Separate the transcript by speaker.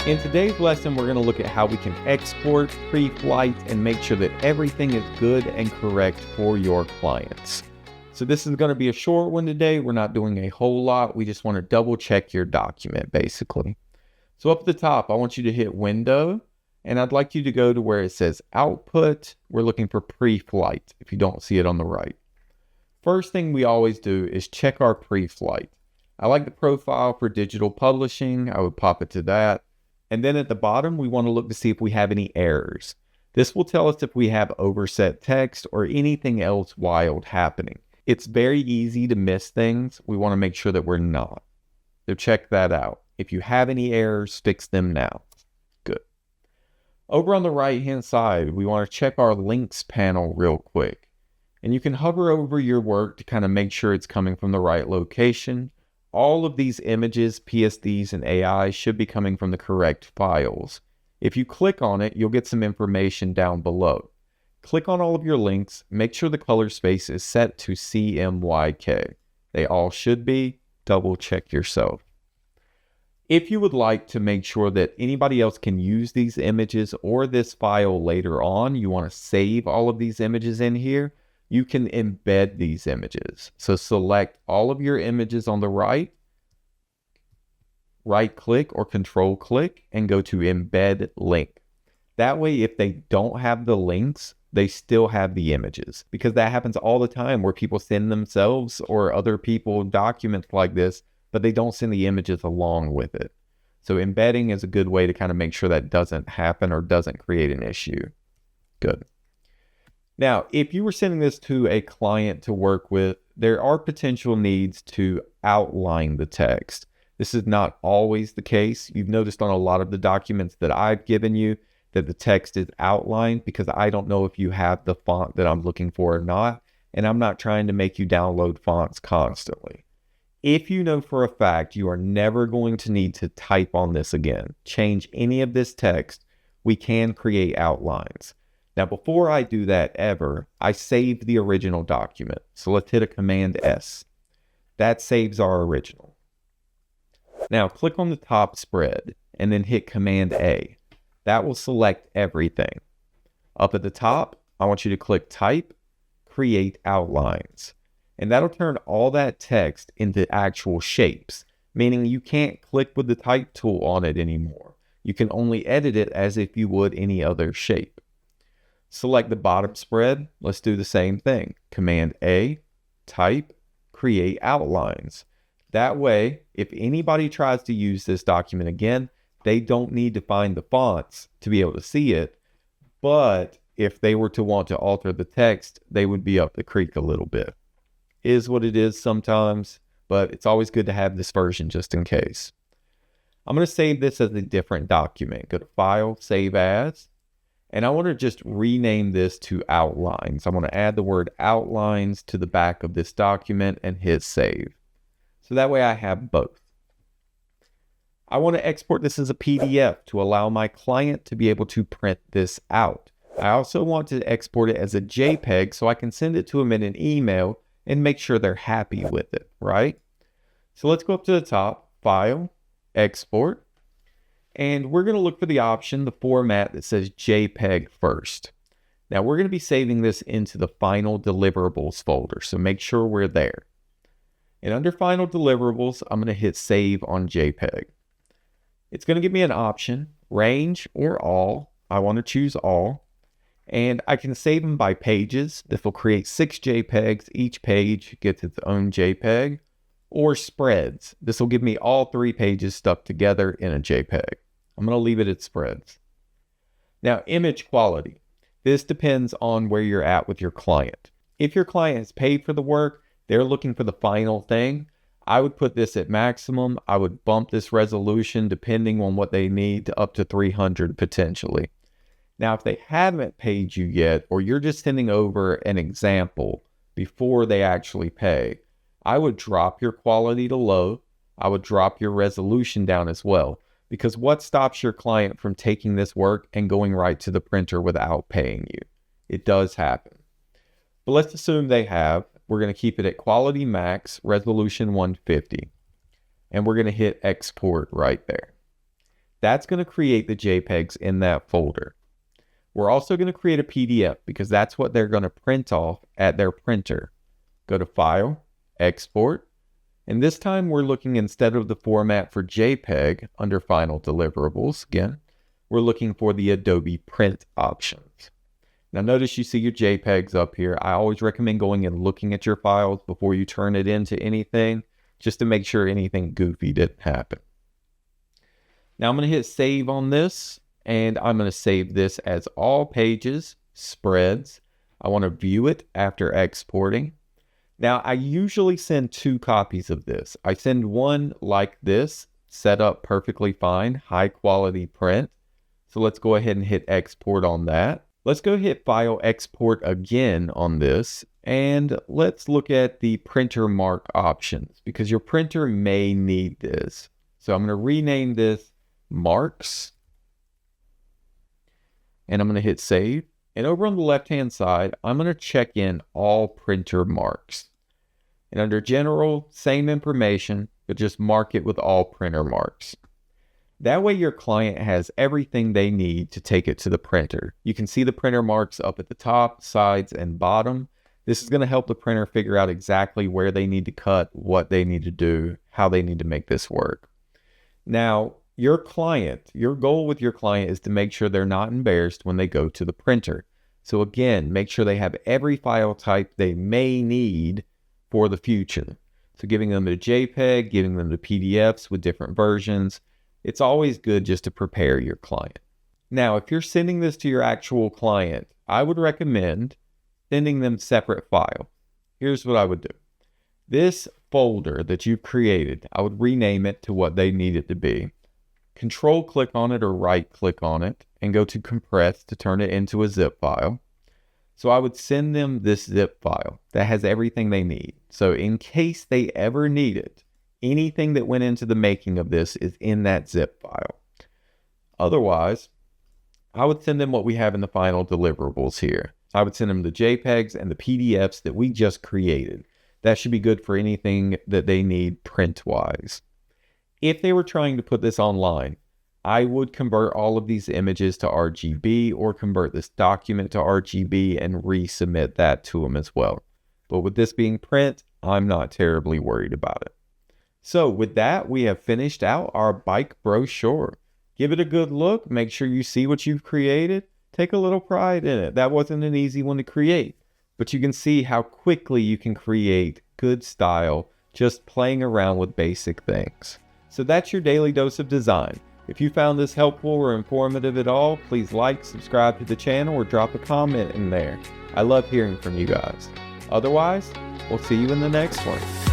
Speaker 1: In today's lesson, we're going to look at how we can export pre-flight and make sure that everything is good and correct for your clients. So this is going to be a short one today. We're not doing a whole lot. We just want to double check your document basically. So up at the top, I want you to hit Window, and I'd like you to go to where it says Output. We're looking for pre-flight if you don't see it on the right. First thing we always do is check our pre-flight. I like the profile for digital publishing. I would pop it to that. And then at the bottom, we want to look to see if we have any errors. This will tell us if we have overset text or anything else wild happening. It's very easy to miss things. We want to make sure that we're not. So check that out. If you have any errors, fix them now. Good. Over on the right-hand side, we want to check our links panel real quick. And you can hover over your work to kind of make sure it's coming from the right location. All of these images, PSDs, and AI should be coming from the correct files. If you click on it, you'll get some information down below. Click on all of your links. Make sure the color space is set to CMYK. They all should be. Double check yourself. If you would like to make sure that anybody else can use these images or this file later on, you want to save all of these images in here, you can embed these images. So select all of your images on the right click or control click and go to embed link. That way, if they don't have the links, they still have the images, because that happens all the time where people send themselves or other people documents like this, but they don't send the images along with it. So embedding is a good way to kind of make sure that doesn't happen or doesn't create an issue. Good. Now, if you were sending this to a client to work with, there are potential needs to outline the text. This is not always the case. You've noticed on a lot of the documents that I've given you that the text is outlined because I don't know if you have the font that I'm looking for or not, and I'm not trying to make you download fonts constantly. If you know for a fact you are never going to need to type on this again, change any of this text, we can create outlines. Now, before I do that ever, I save the original document. So let's hit a Command S. That saves our original. Now, click on the top spread and then hit Command A. That will select everything. Up at the top, I want you to click Type, Create Outlines. And that'll turn all that text into actual shapes, meaning you can't click with the type tool on it anymore. You can only edit it as if you would any other shape. Select the bottom spread. Let's do the same thing. Command A, type, create outlines. That way, if anybody tries to use this document again, they don't need to find the fonts to be able to see it. But if they were to want to alter the text, they would be up the creek a little bit. Is what it is sometimes, but it's always good to have this version just in case. I'm going to save this as a different document. Go to File, Save As. And I want to just rename this to outlines. I want to add the word outlines to the back of this document and hit save. So that way I have both. I want to export this as a PDF to allow my client to be able to print this out. I also want to export it as a JPEG so I can send it to them in an email and make sure they're happy with it, right? So let's go up to the top, File, Export. And we're going to look for the option, the format that says JPEG first. Now we're going to be saving this into the final deliverables folder, so make sure we're there. And under final deliverables, I'm going to hit save on JPEG. It's going to give me an option, range or all. I want to choose all. And I can save them by pages. This will create 6 JPEGs. Each page gets its own JPEG. Or spreads. This will give me all 3 pages stuck together in a JPEG. I'm going to leave it at spreads. Now, image quality. This depends on where you're at with your client. If your client has paid for the work, they're looking for the final thing, I would put this at maximum. I would bump this resolution depending on what they need to up to 300 potentially. Now, if they haven't paid you yet, or you're just sending over an example before they actually pay, I would drop your quality to low. I would drop your resolution down as well. Because what stops your client from taking this work and going right to the printer without paying you? It does happen. But let's assume they have. We're going to keep it at quality max, resolution 150. And we're going to hit export right there. That's going to create the JPEGs in that folder. We're also going to create a PDF because that's what they're going to print off at their printer. Go to File, Export, and this time we're looking, instead of the format for JPEG under Final Deliverables, again, we're looking for the Adobe Print options. Now notice you see your JPEGs up here. I always recommend going and looking at your files before you turn it into anything, just to make sure anything goofy didn't happen. Now I'm going to hit save on this, and I'm going to save this as all pages, spreads. I want to view it after exporting. Now I usually send 2 copies of this. I send one like this, set up perfectly fine, high quality print. So let's go ahead and hit export on that. Let's go hit File, Export again on this, and let's look at the printer mark options because your printer may need this. So I'm going to rename this Marks, and I'm going to hit Save. And over on the left-hand side, I'm going to check in all printer marks. And under General, same information, but just mark it with all printer marks. That way your client has everything they need to take it to the printer. You can see the printer marks up at the top, sides, and bottom. This is going to help the printer figure out exactly where they need to cut, what they need to do, how they need to make this work. Now, your goal with your client is to make sure they're not embarrassed when they go to the printer. So again, make sure they have every file type they may need for the future. So giving them the JPEG, giving them the PDFs with different versions. It's always good just to prepare your client. Now, if you're sending this to your actual client, I would recommend sending them separate files. Here's what I would do. This folder that you've created, I would rename it to what they need it to be. Control click on it or right click on it and go to compress to turn it into a zip file. So I would send them this zip file that has everything they need. So in case they ever need it, anything that went into the making of this is in that zip file. Otherwise, I would send them what we have in the final deliverables here. I would send them the JPEGs and the PDFs that we just created. That should be good for anything that they need print-wise. If they were trying to put this online, I would convert all of these images to RGB or convert this document to RGB and resubmit that to them as well. But with this being print, I'm not terribly worried about it. So with that, we have finished out our bike brochure. Give it a good look. Make sure you see what you've created. Take a little pride in it. That wasn't an easy one to create, but you can see how quickly you can create good style just playing around with basic things. So that's your daily dose of design. If you found this helpful or informative at all, please like, subscribe to the channel, or drop a comment in there. I love hearing from you guys. Otherwise, we'll see you in the next one.